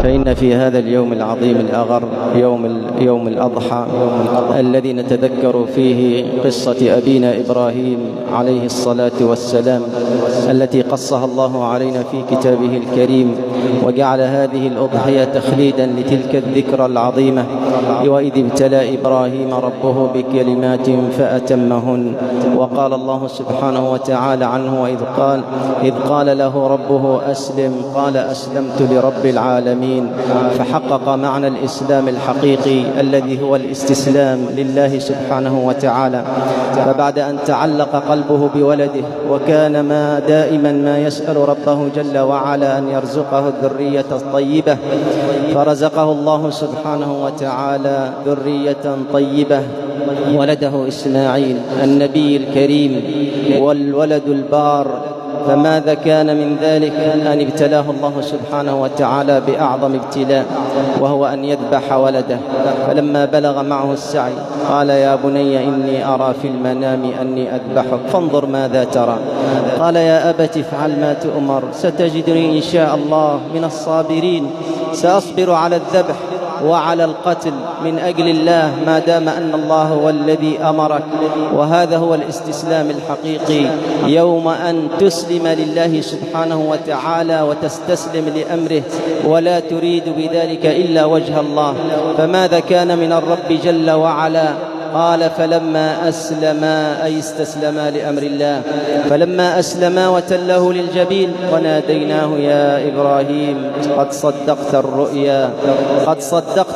فإن في هذا اليوم العظيم الأغر يوم الأضحى الذي نتذكر فيه قصة أبينا إبراهيم عليه الصلاة والسلام التي قصها الله علينا في كتابه الكريم، وجعل هذه الأضحية تخليدا لتلك الذكرى العظيمة. وإذ ابتلى إبراهيم ربه بكلمات فأتمهن. وقال الله سبحانه وتعالى عنه إذ قال له ربه أسلم قال أسلمت لرب العالمين، فحقق معنى الإسلام الحقيقي الذي هو الاستسلام لله سبحانه وتعالى. فبعد أن تعلق قلبه بولده وكان دائما ما يسأل ربه جل وعلا أن يرزقه الذرية الطيبة، فرزقه الله سبحانه وتعالى ذرية طيبة، ولده إسماعيل النبي الكريم والولد البار. فماذا كان من ذلك؟ أن ابتلاه الله سبحانه وتعالى بأعظم ابتلاء، وهو أن يذبح ولده. فلما بلغ معه السعي قال يا بني إني أرى في المنام أني أذبحك فانظر ماذا ترى. قال يا أبت افعل ما تؤمر ستجدني إن شاء الله من الصابرين، سأصبر على الذبح وعلى القتل من أجل الله ما دام أن الله هو الذي أمرك. وهذا هو الاستسلام الحقيقي، يوم أن تسلم لله سبحانه وتعالى وتستسلم لأمره ولا تريد بذلك إلا وجه الله. فماذا كان من الرب جل وعلا؟ قال فلما أسلما أي استسلما لأمر الله، فلما أسلما وتله للجبين وناديناه يا إبراهيم قد صدقت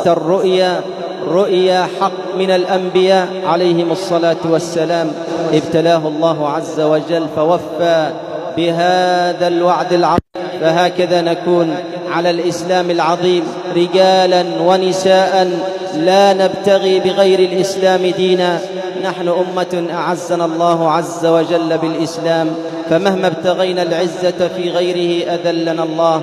الرؤيا رؤيا حق من الأنبياء عليهم الصلاة والسلام. ابتلاه الله عز وجل فوفى بهذا الوعد العظيم. فهكذا نكون على الإسلام العظيم رجالا ونساء، لا نبتغي بغير الإسلام دينا. نحن أمة أعزنا الله عز وجل بالإسلام، فمهما ابتغينا العزة في غيره أذلنا الله.